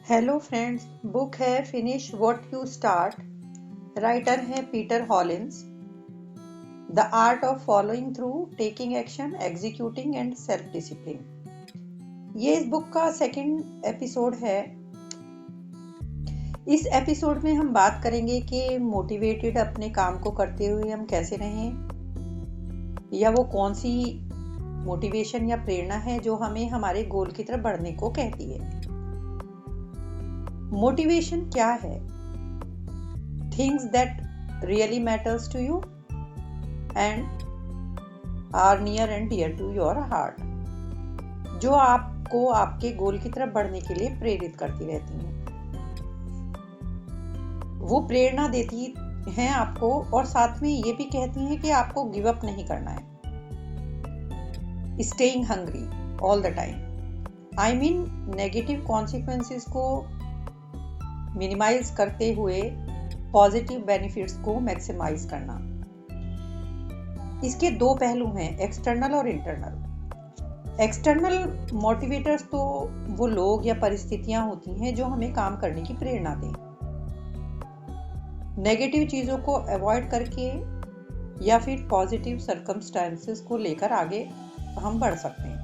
Hello friends, book है finish what you start. Writer है Peter Hollins. The art of following through, taking action, executing and self discipline. ये इस book का second episode है। इस episode में हम बात करेंगे कि मोटिवेटेड अपने काम को करते हुए हम कैसे रहें, या वो कौन सी मोटिवेशन या प्रेरणा है जो हमें हमारे गोल की तरफ बढ़ने को कहती है। मोटिवेशन क्या है? Things that really matters to you and are near and dear to your heart, जो आपको आपके गोल की तरफ बढ़ने के लिए प्रेरित करती रहती हैं। वो प्रेरणा देती हैं आपको और साथ में ये भी कहती हैं कि आपको गिव अप नहीं करना है। Staying hungry all the time, I mean negative consequences को मिनिमाइज करते हुए पॉजिटिव बेनिफिट्स को मैक्सिमाइज करना। इसके दो पहलू हैं, एक्सटर्नल और इंटरनल। एक्सटर्नल मोटिवेटर्स तो वो लोग या परिस्थितियां होती हैं जो हमें काम करने की प्रेरणा दें। नेगेटिव चीज़ों को अवॉइड करके या फिर पॉजिटिव सर्कमस्टांसेस को लेकर आगे हम बढ़ सकते हैं।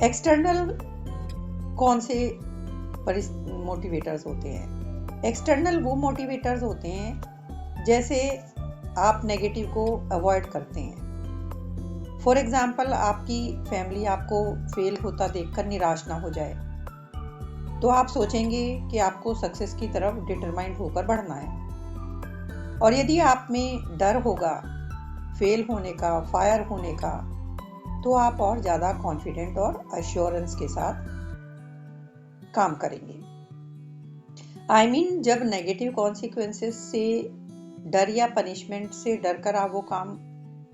एक्सटर्नल कौन से मोटिवेटर्स होते हैं? एक्सटर्नल वो मोटिवेटर्स होते हैं जैसे आप नेगेटिव को अवॉइड करते हैं। फॉर एग्जाम्पल, आपकी फैमिली आपको फेल होता देखकर निराश ना हो जाए, तो आप सोचेंगे कि आपको सक्सेस की तरफ डिटरमाइंड होकर बढ़ना है। और यदि आप में डर होगा फेल होने का, फायर होने का, तो आप और ज़्यादा कॉन्फिडेंट और अश्योरेंस के साथ काम करेंगे। आई मीन, जब नेगेटिव कॉन्सिक्वेंसेस से डर या पनिशमेंट से डर कर आप वो काम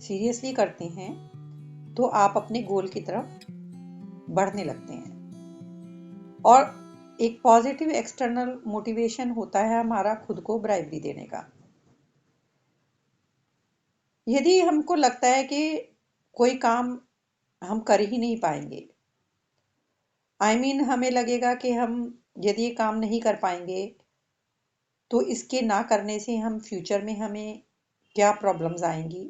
सीरियसली करते हैं तो आप अपने गोल की तरफ बढ़ने लगते हैं। और एक पॉजिटिव एक्सटर्नल मोटिवेशन होता है हमारा खुद को ब्राइबरी देने का। यदि हमको लगता है कि कोई काम हम कर ही नहीं पाएंगे, आई मीन हमें लगेगा कि हम यदि ये काम नहीं कर पाएंगे तो इसके ना करने से हम फ्यूचर में हमें क्या प्रॉब्लम्स आएंगी,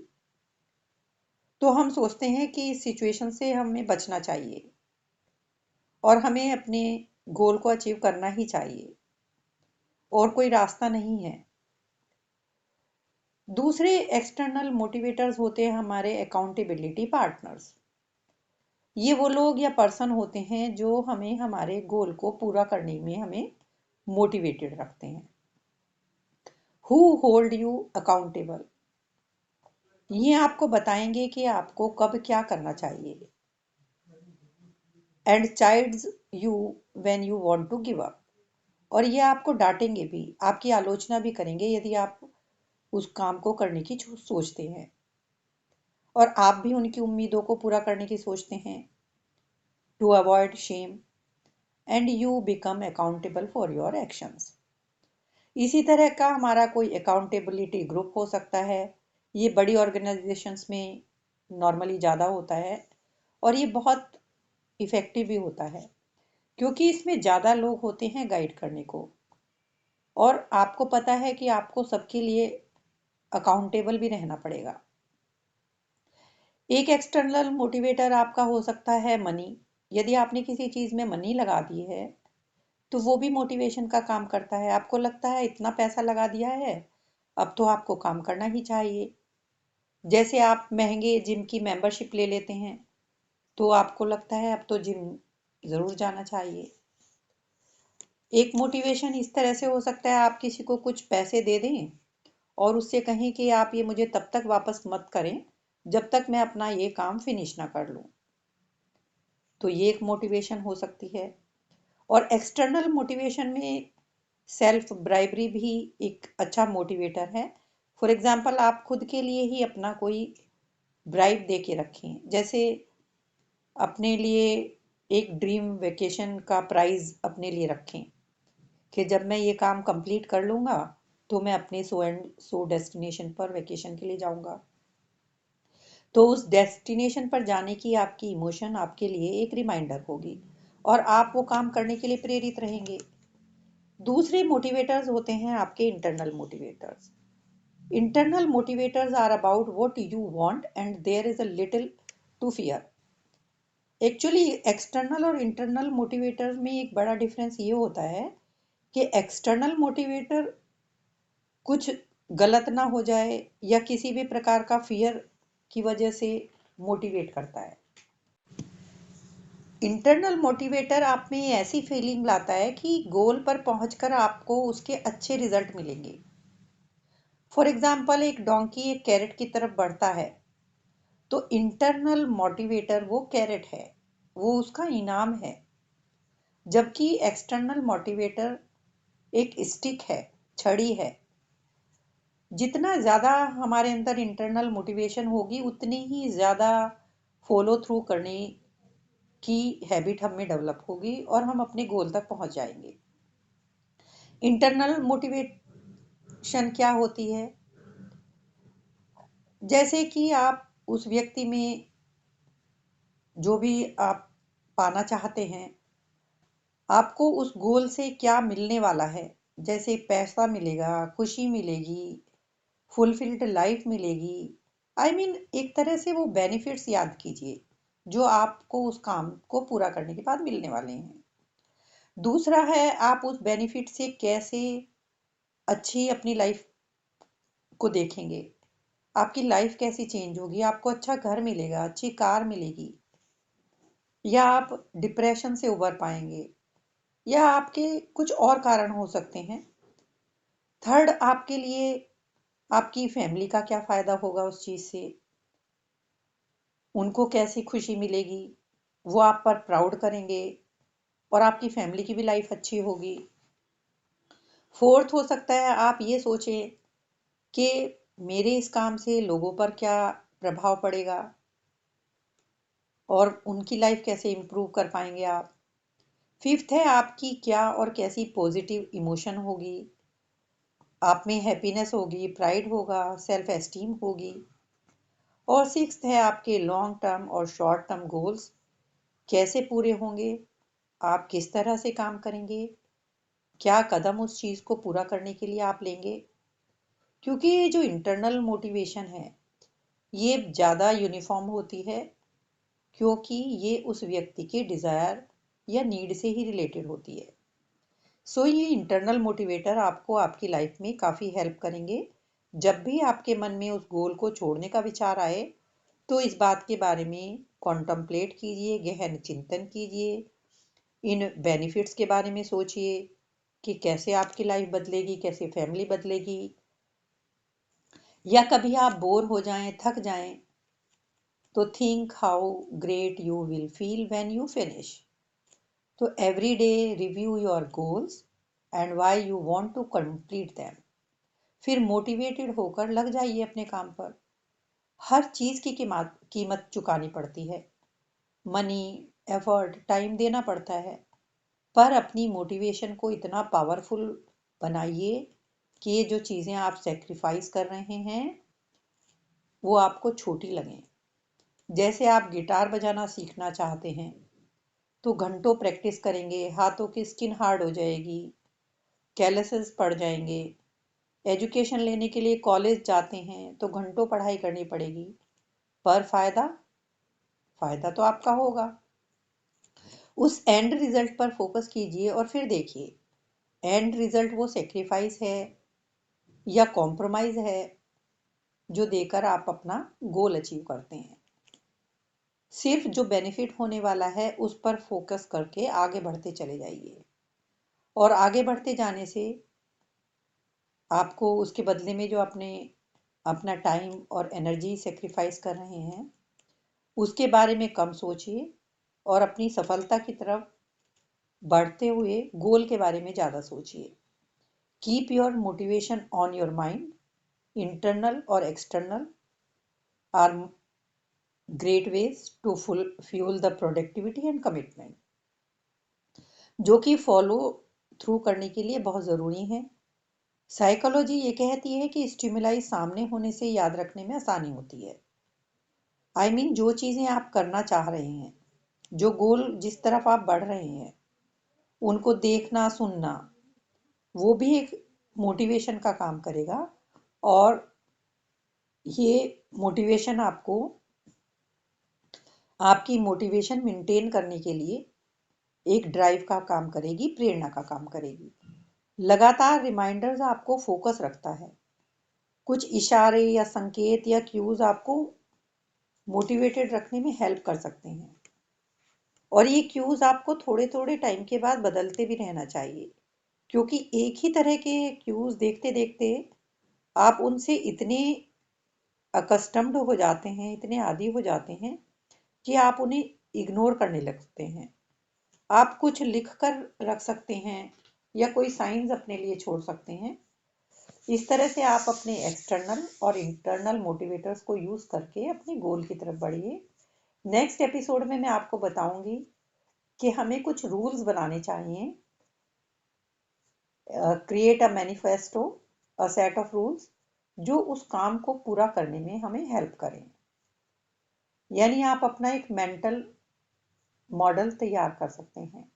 तो हम सोचते हैं कि इस सिचुएशन से हमें बचना चाहिए और हमें अपने गोल को अचीव करना ही चाहिए और कोई रास्ता नहीं है। दूसरे एक्सटर्नल मोटिवेटर्स होते हैं हमारे अकाउंटेबिलिटी पार्टनर्स। ये वो लोग या पर्सन होते हैं जो हमें हमारे गोल को पूरा करने में हमें मोटिवेटेड रखते हैं। हु होल्ड यू अकाउंटेबल, ये आपको बताएंगे कि आपको कब क्या करना चाहिए। And chides you when you want to give up, और ये आपको डांटेंगे भी, आपकी आलोचना भी करेंगे यदि आप उस काम को करने की सोचते हैं और आप भी उनकी उम्मीदों को पूरा करने की सोचते हैं। To avoid shame and you become accountable for your actions. इसी तरह का हमारा कोई अकाउंटेबिलिटी ग्रुप हो सकता है। ये बड़ी ऑर्गेनाइजेशंस में नॉर्मली ज़्यादा होता है और ये बहुत इफ़ेक्टिव भी होता है क्योंकि इसमें ज़्यादा लोग होते हैं गाइड करने को, और आपको पता है कि आपको सबके लिए अकाउंटेबल भी रहना पड़ेगा। एक एक्सटर्नल मोटिवेटर आपका हो सकता है मनी। यदि आपने किसी चीज़ में मनी लगा दी है तो वो भी मोटिवेशन का काम करता है। आपको लगता है इतना पैसा लगा दिया है, अब तो आपको काम करना ही चाहिए। जैसे आप महंगे जिम की मेंबरशिप ले लेते हैं तो आपको लगता है अब तो जिम ज़रूर जाना चाहिए। एक मोटिवेशन इस तरह से हो सकता है, आप किसी को कुछ पैसे दे दें और उससे कहें कि आप ये मुझे तब तक वापस मत करें जब तक मैं अपना ये काम फिनिश ना कर लूँ। तो ये एक मोटिवेशन हो सकती है। और एक्सटर्नल मोटिवेशन में सेल्फ ब्राइबरी भी एक अच्छा मोटिवेटर है। फॉर एग्जाम्पल, आप खुद के लिए ही अपना कोई ब्राइब दे के रखें। जैसे अपने लिए एक ड्रीम वेकेशन का प्राइज़ अपने लिए रखें कि जब मैं ये काम कंप्लीट कर लूँगा तो मैं अपने सो एंड सो डेस्टिनेशन पर वेकेशन के लिए जाऊँगा। तो उस डेस्टिनेशन पर जाने की आपकी इमोशन आपके लिए एक रिमाइंडर होगी और आप वो काम करने के लिए प्रेरित रहेंगे। दूसरे मोटिवेटर्स होते हैं आपके internal motivators. Internal motivators are about what you want and there is a little to fear. Actually external और इंटरनल मोटिवेटर में एक बड़ा डिफरेंस ये होता है कि एक्सटर्नल मोटिवेटर कुछ गलत ना हो जाए या किसी भी प्रकार का फियर की वजह से मोटिवेट करता है। इंटरनल मोटिवेटर आप में ऐसी फीलिंग लाता है कि गोल पर पहुंचकर आपको उसके अच्छे रिजल्ट मिलेंगे। फॉर एग्जाम्पल, एक डोंकी एक कैरेट की तरफ बढ़ता है तो इंटरनल मोटिवेटर वो कैरेट है, वो उसका इनाम है। जबकि एक्सटर्नल मोटिवेटर एक स्टिक है, छड़ी है। जितना ज़्यादा हमारे अंदर इंटरनल मोटिवेशन होगी उतनी ही ज़्यादा फॉलो थ्रू करने की हैबिट हम में डेवलप होगी और हम अपने गोल तक पहुंच जाएंगे। इंटरनल मोटिवेशन क्या होती है? जैसे कि आप उस व्यक्ति में जो भी आप पाना चाहते हैं, आपको उस गोल से क्या मिलने वाला है। जैसे पैसा मिलेगा, खुशी मिलेगी, फुलफिल्ड लाइफ मिलेगी। आई मीन एक तरह से वो बेनिफिट्स याद कीजिए जो आपको उस काम को पूरा करने के बाद मिलने वाले हैं। दूसरा है, आप उस बेनिफिट से कैसे अच्छी अपनी लाइफ को देखेंगे। आपकी लाइफ कैसी चेंज होगी, आपको अच्छा घर मिलेगा, अच्छी कार मिलेगी, या आप डिप्रेशन से उबर पाएंगे, या आपके कुछ और कारण हो सकते हैं। थर्ड, आपके लिए आपकी फैमिली का क्या फायदा होगा उस चीज से, उनको कैसी खुशी मिलेगी, वो आप पर प्राउड करेंगे और आपकी फैमिली की भी लाइफ अच्छी होगी। फोर्थ, हो सकता है आप ये सोचें कि मेरे इस काम से लोगों पर क्या प्रभाव पड़ेगा और उनकी लाइफ कैसे इम्प्रूव कर पाएंगे आप। फिफ्थ है, आपकी क्या और कैसी पॉजिटिव इमोशन होगी, आप में हैप्पीनेस होगी, प्राइड होगा, सेल्फ एस्टीम होगी। और सिक्स्थ है, आपके लॉन्ग टर्म और शॉर्ट टर्म गोल्स कैसे पूरे होंगे, आप किस तरह से काम करेंगे, क्या कदम उस चीज़ को पूरा करने के लिए आप लेंगे। क्योंकि ये जो इंटरनल मोटिवेशन है ये ज़्यादा यूनिफॉर्म होती है, क्योंकि ये उस व्यक्ति के डिज़ायर या नीड से ही रिलेटेड होती है। सो ये इंटरनल मोटिवेटर आपको आपकी लाइफ में काफ़ी हेल्प करेंगे। जब भी आपके मन में उस गोल को छोड़ने का विचार आए तो इस बात के बारे में कॉन्टम्पलेट कीजिए, गहन चिंतन कीजिए, इन बेनिफिट्स के बारे में सोचिए कि कैसे आपकी लाइफ बदलेगी, कैसे फैमिली बदलेगी। या कभी आप बोर हो जाएं, थक जाएं, तो think how great you will feel when you finish. तो every day review your goals and why you want to complete them. फिर मोटिवेटेड होकर लग जाइए अपने काम पर। हर चीज़ की कीमत चुकानी पड़ती है, मनी, एफर्ट, टाइम देना पड़ता है, पर अपनी मोटिवेशन को इतना पावरफुल बनाइए कि ये जो चीज़ें आप सेक्रीफाइस कर रहे हैं वो आपको छोटी लगें। जैसे आप गिटार बजाना सीखना चाहते हैं तो घंटों प्रैक्टिस करेंगे, हाथों की स्किन हार्ड हो जाएगी, कैलसेस पड़ जाएंगे। एजुकेशन लेने के लिए कॉलेज जाते हैं तो घंटों पढ़ाई करनी पड़ेगी, पर फायदा तो आपका होगा। उस एंड रिजल्ट पर फोकस कीजिए और फिर देखिए एंड रिजल्ट वो सेक्रीफाइस है या कॉम्प्रोमाइज है जो देकर आप अपना गोल अचीव करते हैं। सिर्फ जो बेनिफिट होने वाला है उस पर फोकस करके आगे बढ़ते चले जाइए, और आगे बढ़ते जाने से आपको उसके बदले में जो अपने अपना टाइम और एनर्जी सेक्रीफाइस कर रहे हैं उसके बारे में कम सोचिए और अपनी सफलता की तरफ बढ़ते हुए गोल के बारे में ज़्यादा सोचिए। Keep your motivation on your mind. Internal और external are great ways to fuel the productivity and commitment, जो कि फॉलो थ्रू करने के लिए बहुत ज़रूरी है। साइकोलॉजी ये कहती है कि स्टिमुलाई सामने होने से याद रखने में आसानी होती है। आई मीन जो चीज़ें आप करना चाह रहे हैं जो गोल जिस तरफ आप बढ़ रहे हैं उनको देखना सुनना, वो भी एक मोटिवेशन का काम करेगा। और ये मोटिवेशन आपकी मोटिवेशन मेंटेन करने के लिए एक ड्राइव का काम करेगी, प्रेरणा का काम करेगी। लगातार रिमाइंडर्स आपको फोकस रखता है। कुछ इशारे या संकेत या क्यूज आपको मोटिवेटेड रखने में हेल्प कर सकते हैं। और ये क्यूज आपको थोड़े थोड़े टाइम के बाद बदलते भी रहना चाहिए, क्योंकि एक ही तरह के क्यूज देखते देखते आप उनसे इतने अकस्टम्ड हो जाते हैं, इतने आदी हो जाते हैं कि आप उन्हें इग्नोर करने लगते हैं। आप कुछ लिख कर रख सकते हैं या कोई साइंस अपने लिए छोड़ सकते हैं। इस तरह से आप अपने एक्सटर्नल और इंटरनल मोटिवेटर्स को यूज करके अपने गोल की तरफ बढ़िए। नेक्स्ट एपिसोड में मैं आपको बताऊंगी कि हमें कुछ रूल्स बनाने चाहिए। Create a manifesto, a set of rules जो उस काम को पूरा करने में हमें हेल्प करें। यानी आप अपना एक मेंटल मॉडल तैयार कर सकते हैं।